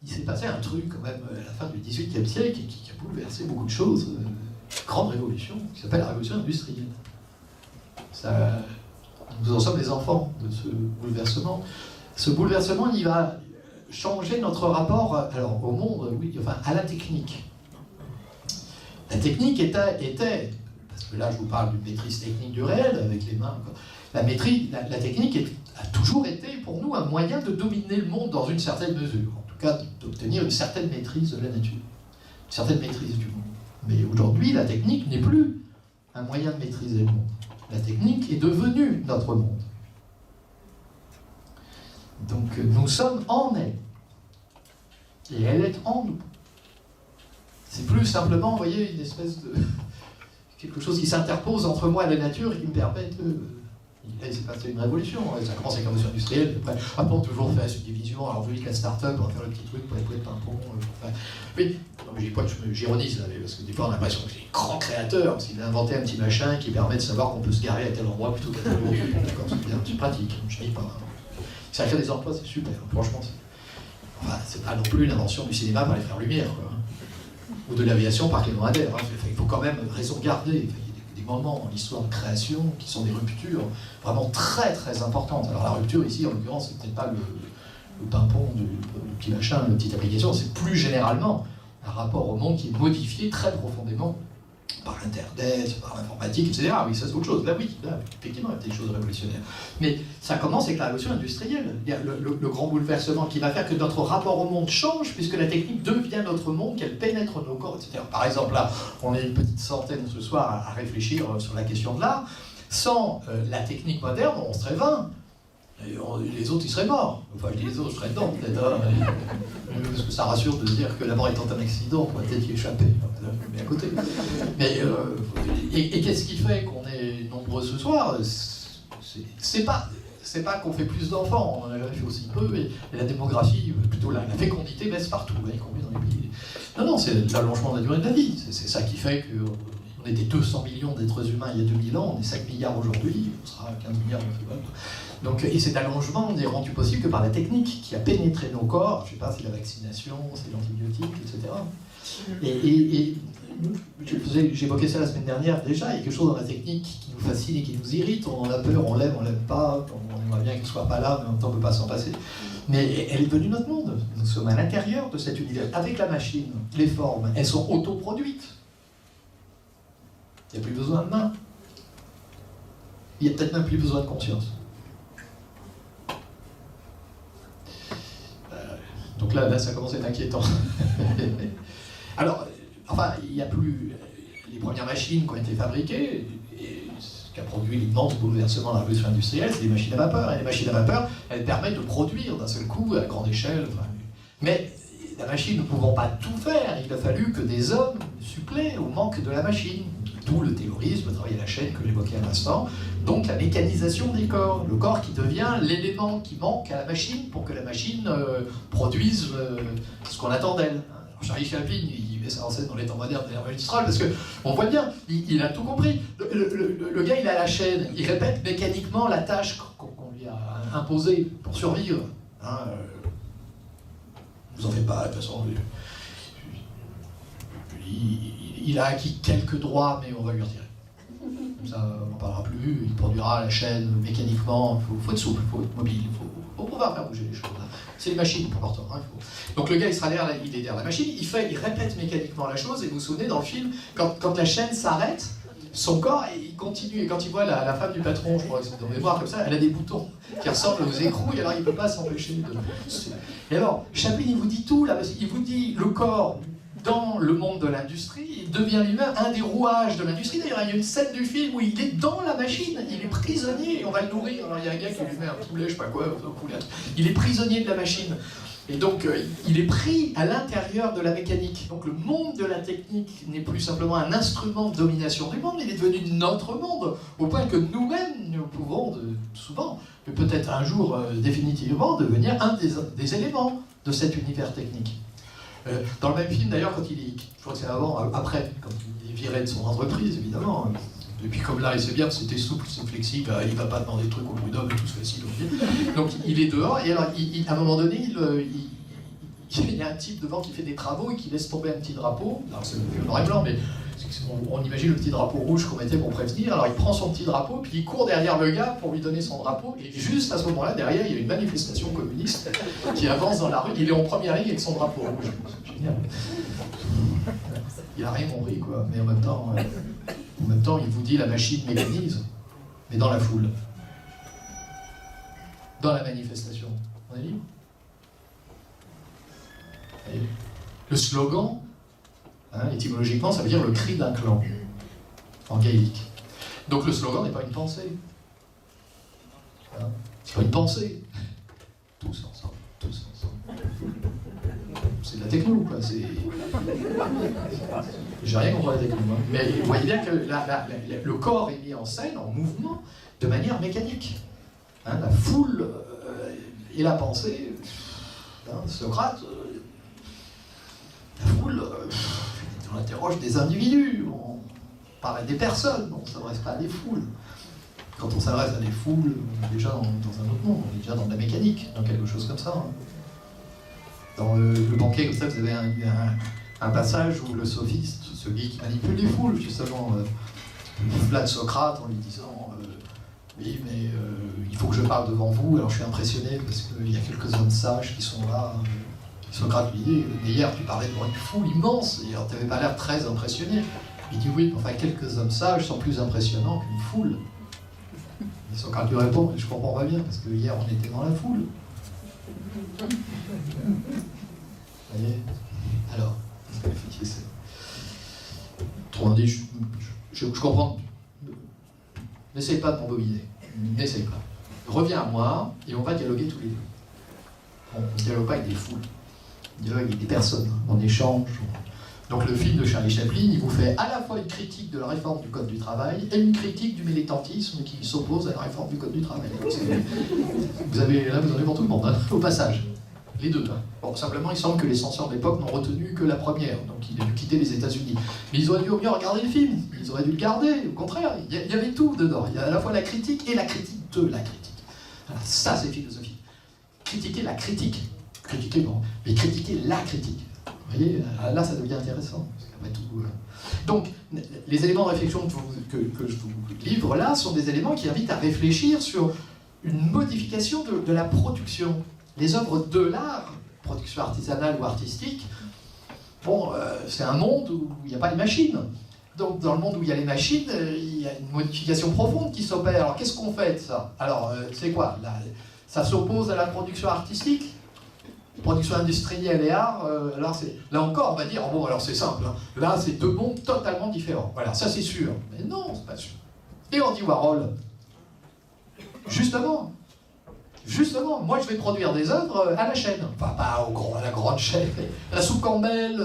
il s'est passé un truc quand même à la fin du XVIIIe siècle qui a bouleversé beaucoup de choses, grande révolution, qui s'appelle la révolution industrielle. Ça, nous en sommes les enfants de ce bouleversement. Ce bouleversement, il va changer notre rapport alors, au monde, oui, enfin, à la technique. La technique était, parce que là je vous parle d'une maîtrise technique du réel avec les mains, la technique a toujours été pour nous un moyen de dominer le monde dans une certaine mesure, en tout cas d'obtenir une certaine maîtrise de la nature, une certaine maîtrise du monde. Mais aujourd'hui, la technique n'est plus un moyen de maîtriser le monde. La technique est devenue notre monde. Donc nous sommes en elle. Et elle est en nous. C'est plus simplement, vous voyez, une espèce de... quelque chose qui s'interpose entre moi et la nature et qui me permet de... Il s'est passé une révolution, ça commence avec la révolution industrielle, après on a toujours fait la subdivision, alors vous voyez que la start-up, on va faire le petit truc pour les poêles de pimpon, oui, non mais j'ironise, parce que des fois on a l'impression que c'est un grand créateur, parce qu'il a inventé un petit machin qui permet de savoir qu'on peut se garer à tel endroit plutôt qu'à tel autre, d'accord, c'est bien, c'est pratique, je ne dis pas. Ça crée des emplois, c'est super, franchement, c'est pas non plus l'invention du cinéma par les frères Lumière, quoi. Ou de l'aviation par Clément Ader, hein. Il faut quand même raison garder. Des moments dans l'histoire de création qui sont des ruptures vraiment très très importantes. Alors la rupture ici, en l'occurrence, c'est peut-être pas le pimpon du petit machin, la petite application, c'est plus généralement un rapport au monde qui est modifié très profondément par l'Internet, par l'informatique, etc. Oui, ça c'est autre chose. Là, oui, là, effectivement, il y a des choses révolutionnaires. Mais ça commence avec la révolution industrielle. Il y a le grand bouleversement qui va faire que notre rapport au monde change, puisque la technique devient notre monde, qu'elle pénètre nos corps, etc. Par exemple, là, on est une petite centaine ce soir à réfléchir sur la question de l'art. Sans la technique moderne, on serait 20. Et les autres, ils seraient morts. Enfin, je dis les autres, je serais dedans, peut-être. Hein. Parce que ça rassure de dire que la mort étant un accident, on va peut-être y échapper. Mais à côté. Mais, et qu'est-ce qui fait qu'on est nombreux ce soir? C'est pas qu'on fait plus d'enfants, on en a fait aussi peu, et la démographie, plutôt la fécondité baisse partout, y compris dans les pays. Non, c'est l'allongement de la durée de la vie. C'est ça qui fait que... On était 200 millions d'êtres humains il y a 2000 ans, on est 5 milliards aujourd'hui, on sera 15 milliards dans ce monde. Donc, et cet allongement n'est rendu possible que par la technique qui a pénétré nos corps, je ne sais pas, c'est la vaccination, c'est l'antibiotique, etc. Et j'évoquais ça la semaine dernière déjà, il y a quelque chose dans la technique qui nous fascine et qui nous irrite, on en a peur, on l'aime pas, on aimerait bien qu'elle ne soit pas là, mais en même temps on ne peut pas s'en passer. Mais elle est devenue notre monde, nous sommes à l'intérieur de cet univers. Avec la machine, les formes, elles sont autoproduites. Il n'y a plus besoin de main. Il n'y a peut-être même plus besoin de conscience. Donc là, ça commence à être inquiétant. Alors, enfin, il n'y a plus les premières machines qui ont été fabriquées, et ce qui a produit l'immense bouleversement de la révolution industrielle, c'est des machines à vapeur. Et les machines à vapeur, elles permettent de produire d'un seul coup, à grande échelle. Enfin, mais la machine, nous ne pouvons pas tout faire. Il a fallu que des hommes suppléent au manque de la machine. D'où le taylorisme, le travail à la chaîne que j'évoquais à l'instant. Donc la mécanisation des corps. Le corps qui devient l'élément qui manque à la machine pour que la machine produise ce qu'on attend d'elle. Charlie Chaplin, il met ça en scène dans les temps modernes de l'ère magistrale, parce qu'on voit bien, il a tout compris. Le gars, il a la chaîne, il répète mécaniquement la tâche qu'on lui a imposée pour survivre. Hein, vous en faites pas, de toute façon. Il a acquis quelques droits, mais on va lui retirer. Comme ça, on n'en parlera plus, il produira la chaîne mécaniquement, il faut être souple, il faut être mobile, il faut pouvoir faire bouger les choses. C'est les machines, pour important. Hein, Donc le gars, il est derrière la machine, il répète mécaniquement la chose, et vous vous souvenez, dans le film, quand la chaîne s'arrête, son corps, il continue, et quand il voit la femme du patron, je crois que c'est dans mémoire comme ça, elle a des boutons qui ressemblent aux écrous, et alors il ne peut pas s'empêcher de... Et alors, Chaplin, il vous dit tout, là, il vous dit le corps... Dans le monde de l'industrie, il devient lui-même un des rouages de l'industrie. D'ailleurs, il y a une scène du film où il est dans la machine, il est prisonnier, on va le nourrir. Alors il y a un gars qui lui met un poulet, je sais pas quoi, un poulet. Il est prisonnier de la machine. Et donc, il est pris à l'intérieur de la mécanique. Donc le monde de la technique n'est plus simplement un instrument de domination du monde, il est devenu notre monde, au point que nous-mêmes, nous pouvons souvent, mais peut-être un jour définitivement, devenir un des éléments de cet univers technique. Dans le même film, d'ailleurs, quand je crois que c'est après, quand il est viré de son entreprise, évidemment. Et puis comme là, il sait bien que c'était souple, c'est flexible, il ne va pas demander de trucs au prud'homme et tout ce facile. Donc il est dehors, et alors, à un moment donné, il il y a un type devant qui fait des travaux et qui laisse tomber un petit drapeau. Alors c'est le noir et blanc, mais on imagine le petit drapeau rouge qu'on mettait pour prévenir. Alors il prend son petit drapeau, puis il court derrière le gars pour lui donner son drapeau. Et juste à ce moment-là, derrière, il y a une manifestation communiste qui avance dans la rue. Il est en première ligne avec son drapeau rouge. C'est génial. Il n'a rien compris, quoi. Mais en même temps, il vous dit la machine mécanise, mais dans la foule. Dans la manifestation. On est libre. Et le slogan, étymologiquement, ça veut dire le cri d'un clan, en gaélique. Donc le slogan n'est pas une pensée. C'est pas une pensée. Tous ensemble, tous ensemble. C'est de la techno, quoi. J'ai rien contre la techno, hein. Mais vous voyez bien que le corps est mis en scène, en mouvement, de manière mécanique. La foule et la pensée, Socrate, la foule, on interroge des individus, on parle des personnes, on ne s'adresse pas à des foules. Quand on s'adresse à des foules, on est déjà dans un autre monde, on est déjà dans de la mécanique, dans quelque chose comme ça. Dans le banquet, comme ça, vous avez un passage où le sophiste, celui qui manipule les foules, justement, flatte Socrate en lui disant oui, mais il faut que je parle devant vous. Alors je suis impressionné parce qu'il y a quelques hommes sages qui sont là. Socrate lui dit, mais hier tu parlais devant une foule immense, et alors tu n'avais pas l'air très impressionné. Il dit oui, enfin quelques hommes sages sont plus impressionnants qu'une foule. Et Socrate lui répond, je comprends pas bien, parce que hier on était dans la foule. Vous voyez? Alors, autrement dit, je comprends. N'essaye pas de m'embobiner. N'essaye pas. Reviens à moi et on va dialoguer tous les deux. On ne dialogue pas avec des foules. On dialogue avec des personnes. On échange. Donc le film de Charlie Chaplin, il vous fait à la fois une critique de la réforme du Code du travail et une critique du militantisme qui s'oppose à la réforme du Code du travail. Vous en avez pour tout le monde, hein, au passage. Les deux. Hein. Bon, simplement, il semble que les censeurs de l'époque n'ont retenu que la première, donc il a dû quitter les États-Unis. Mais ils auraient dû au mieux regarder le film, ils auraient dû le garder, au contraire, il y avait tout dedans. Il y a à la fois la critique et la critique de la critique. Alors, ça, c'est philosophie. Critiquer la critique. Critiquer, non, mais critiquer la critique. Vous voyez, là, ça devient intéressant. Parce tout, donc, les éléments de réflexion que je vous livre là sont des éléments qui invitent à réfléchir sur une modification de la production. Les œuvres de l'art, production artisanale ou artistique, bon, c'est un monde où il n'y a pas les machines. Donc, dans le monde où il y a les machines, il y a une modification profonde qui s'opère. Alors, qu'est-ce qu'on fait de ça? Alors, c'est quoi? Ça s'oppose à la production artistique? Production industrielle et art, là encore, on va dire, bon, alors c'est simple, hein. Là, c'est deux mondes totalement différents. Voilà, ça c'est sûr. Mais non, c'est pas sûr. Et Andy Warhol, justement, moi je vais produire des œuvres à la chaîne. Enfin, pas à la grande chaîne. La soupe Campbell.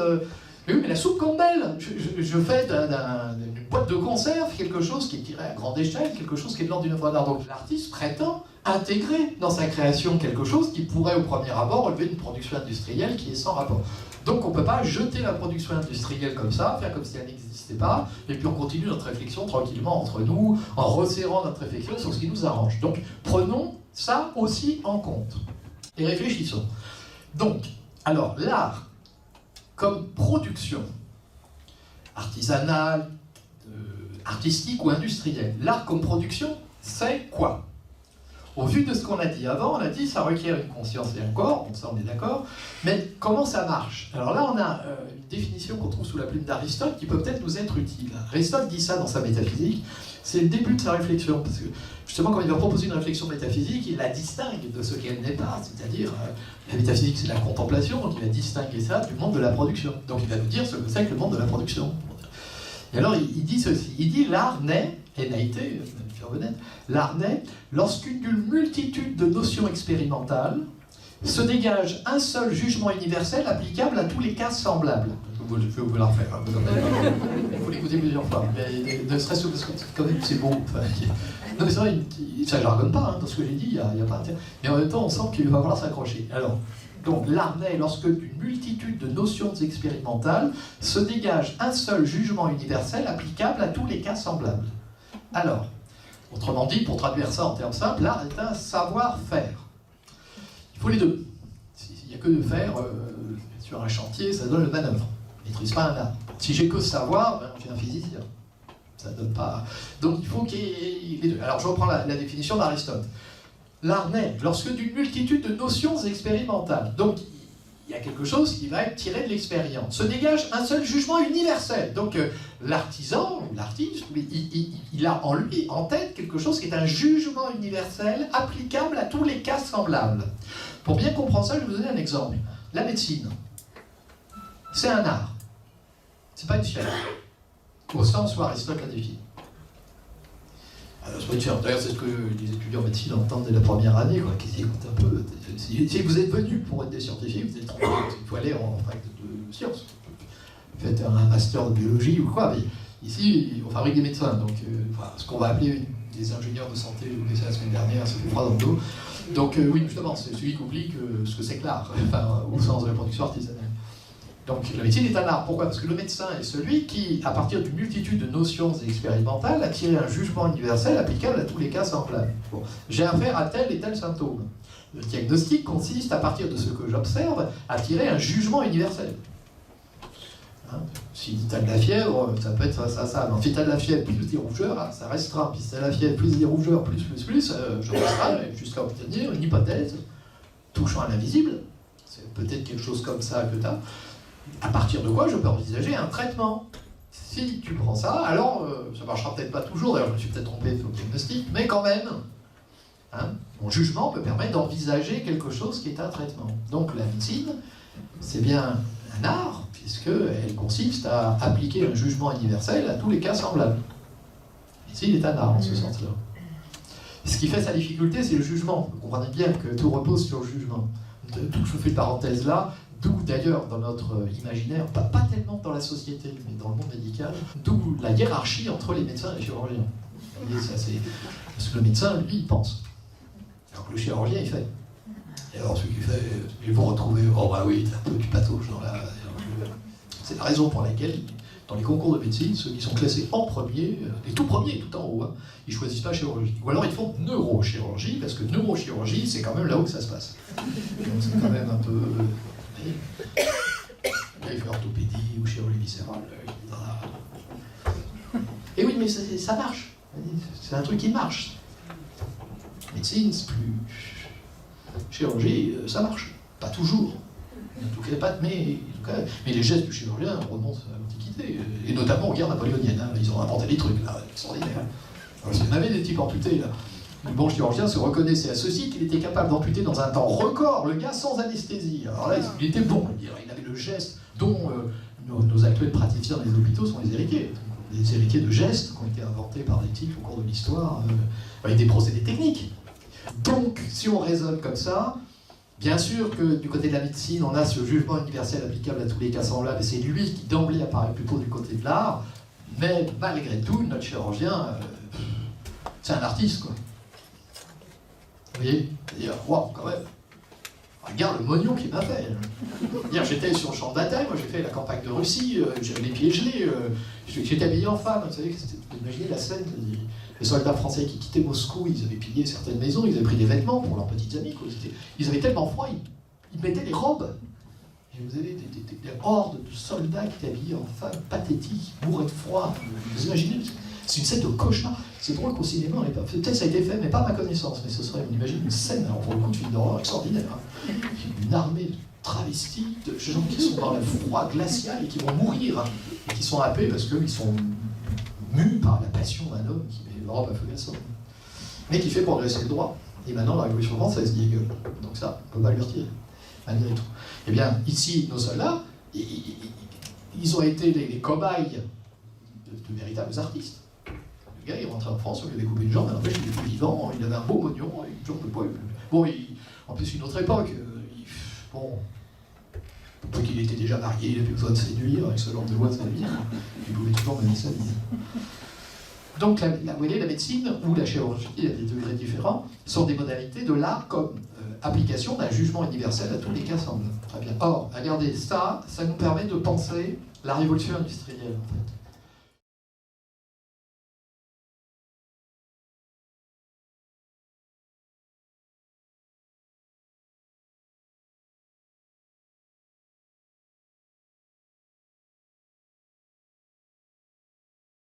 Mais oui, mais la soupe Campbell, je fais d'une boîte de conserve quelque chose qui est tiré à grande échelle, quelque chose qui est de l'ordre d'une œuvre d'art. Donc l'artiste prétend intégrer dans sa création quelque chose qui pourrait au premier abord relever d'une production industrielle qui est sans rapport. Donc on ne peut pas jeter la production industrielle comme ça, faire comme si elle n'existait pas, et puis on continue notre réflexion tranquillement entre nous, en resserrant notre réflexion sur ce qui nous arrange. Donc prenons ça aussi en compte, et réfléchissons. Donc, alors l'art comme production artisanale, artistique ou industrielle, l'art comme production, c'est quoi? Au vu de ce qu'on a dit avant, on a dit ça requiert une conscience et un corps, donc ça on est d'accord, mais comment ça marche? Alors là on a une définition qu'on trouve sous la plume d'Aristote qui peut peut-être nous être utile. Aristote dit ça dans sa métaphysique, c'est le début de sa réflexion, parce que justement quand il va proposer une réflexion métaphysique, il la distingue de ce qu'elle n'est pas, c'est-à-dire la métaphysique c'est la contemplation, donc il va distinguer ça du monde de la production. Donc il va nous dire ce que c'est que le monde de la production. Et alors il dit ceci, il dit l'art naît, et n'a été, l'art naît lorsqu'une multitude de notions expérimentales se dégage un seul jugement universel applicable à tous les cas semblables. Je vais vous la refaire, hein, il faut l'écouter plusieurs fois, mais ne serait-ce que parce que quand même c'est beau. Enfin, non mais c'est vrai, ça ne jargonne pas, hein, dans ce que j'ai dit, il n'y a pas intérêt. Mais en même temps on sent qu'il va falloir s'accrocher. Alors, donc l'art naît lorsque d'une multitude de notions expérimentales se dégage un seul jugement universel applicable à tous les cas semblables. Alors, autrement dit, pour traduire ça en termes simples, l'art est un savoir-faire. Il faut les deux. Il n'y a que de faire, sur un chantier, ça donne le manœuvre. Je ne maîtrise pas un art. Si j'ai que savoir, ben, je suis un physicien. Ça donne pas. Donc il faut qu'il y ait les deux. Alors je reprends la définition d'Aristote. L'art naît lorsque d'une multitude de notions expérimentales. Donc il y a quelque chose qui va être tiré de l'expérience. Se dégage un seul jugement universel. Donc l'artisan ou l'artiste, il a en lui, en tête, quelque chose qui est un jugement universel applicable à tous les cas semblables. Pour bien comprendre ça, je vais vous donner un exemple. La médecine, c'est un art. C'est pas une science. Au sens où Aristote la définit. D'ailleurs, c'est ce que les étudiants en médecine entendent dès la première année, quoi, qui écoutent un peu. Si vous êtes venus pour être des scientifiques, vous êtes trompés. Il faut aller en fac de sciences. Faites un master de biologie ou quoi. Mais ici, on fabrique des médecins. Donc, ce qu'on va appeler des ingénieurs de santé, je vous l'ai dit la semaine dernière, ça fait froid dans le dos. Donc, oui, justement, c'est celui qui oublie ce que c'est que l'art, enfin, au sens de la production artisanale. Donc la médecine est un art. Pourquoi? Parce que le médecin est celui qui, à partir d'une multitude de notions expérimentales, a tiré un jugement universel applicable à tous les cas semblables. Bon. J'ai affaire à tel et tel symptôme. Le diagnostic consiste, à partir de ce que j'observe, à tirer un jugement universel. Hein? Si tu as de la fièvre, ça peut être ça. Mais si tu as de la fièvre plus des rougeurs, ça restera. Puis si tu as de la fièvre plus des rougeurs, je resterai jusqu'à obtenir une hypothèse touchant à l'invisible. C'est peut-être quelque chose comme ça que tu as. À partir de quoi je peux envisager un traitement. Si tu prends ça, alors ça ne marchera peut-être pas toujours, d'ailleurs je me suis peut-être trompé sur le diagnostic, mais quand même, hein, mon jugement peut permettre d'envisager quelque chose qui est un traitement. Donc la médecine, c'est bien un art, puisqu'elle consiste à appliquer un jugement universel à tous les cas semblables. La médecine est un art en ce sens-là. Ce qui fait sa difficulté, c'est le jugement. Vous comprenez bien que tout repose sur le jugement. D'où je fais une parenthèse là, d'où d'ailleurs dans notre imaginaire, pas tellement dans la société, mais dans le monde médical, d'où la hiérarchie entre les médecins et les chirurgiens. Vous voyez, ça, parce que le médecin, lui, il pense. Alors que le chirurgien, il fait. Et alors celui qui fait, ils vont retrouver, oh bah oui, t'as un peu du patauge dans la... C'est la raison pour laquelle, dans les concours de médecine, ceux qui sont classés en premier, les tout premiers, tout en haut, hein, ils ne choisissent pas chirurgie. Ou alors ils font neurochirurgie, parce que neurochirurgie, c'est quand même là où ça se passe. Donc c'est quand même un peu... Là, il fait orthopédie ou chirurgie viscérale. Et oui, mais ça marche. C'est un truc qui marche. Médecine, c'est plus... Chirurgie, ça marche. Pas toujours. En tout cas, mais les gestes du chirurgien remontent à l'Antiquité. Et notamment aux guerres napoléoniennes. Hein. Ils ont inventé des trucs, là, extraordinaires. Alors, il y en avait des types amputés, là. Le bon chirurgien se reconnaissait à ceci qu'il était capable d'amputer dans un temps record le gars sans anesthésie. Alors là, il était bon. Il avait le geste dont nos actuels praticiens dans les hôpitaux sont les héritiers. Des héritiers de gestes qui ont été inventés par des types au cours de l'histoire, avec des procédés techniques. Donc, si on raisonne comme ça, bien sûr que du côté de la médecine, on a ce jugement universel applicable à tous les cas semblables, et c'est lui qui d'emblée apparaît plutôt du côté de l'art, mais malgré tout, notre chirurgien, c'est un artiste, quoi. Vous voyez? C'est-à-dire, waouh, quand même. Regarde le mognon qu'il m'a fait. Hier, j'étais sur le champ de bataille, moi j'ai fait la campagne de Russie, j'avais les pieds gelés, j'étais habillé en femme. Vous savez, vous imaginez la scène, les soldats français qui quittaient Moscou, ils avaient pillé certaines maisons, ils avaient pris des vêtements pour leurs petites amies. Quoi. Ils avaient tellement froid, ils mettaient des robes. Et vous avez des hordes de soldats qui étaient habillés en femmes, pathétiques, mouraient de froid. Vous imaginez? C'est une scène de cauchemar. C'est drôle qu'au cinéma, peut-être ça a été fait, mais pas à ma connaissance. Mais ce serait, on imagine, une scène, alors pour le coup, de film d'horreur extraordinaire. Hein. Une armée de travestis, de gens qui sont dans le froid glacial et qui vont mourir. Hein, et qui sont happés parce qu'ils sont mus par la passion d'un homme qui met l'Europe à feu et à sang. Mais qui fait progresser le droit. Et maintenant, la Révolution française dit gueule. Donc ça, on ne peut pas lui retirer, malgré tout. Eh bien, ici, nos soldats, ils ont été les cobayes de véritables artistes. Le gars, il rentrait en France, on lui avait coupé une jambe, alors il était vivant, il avait un beau mognon, une jambe de poil. Bon, en plus, une autre époque, peut-être qu'il était déjà marié, il avait besoin de séduire, avec ce genre de loi de sa vie, il pouvait toujours mener sa vie. Donc, vous voyez, la médecine ou la chirurgie, à des degrés différents, sont des modalités de l'art comme application d'un jugement universel à tous les cas semblables. Très bien. Or, regardez, ça nous permet de penser la révolution industrielle, en fait.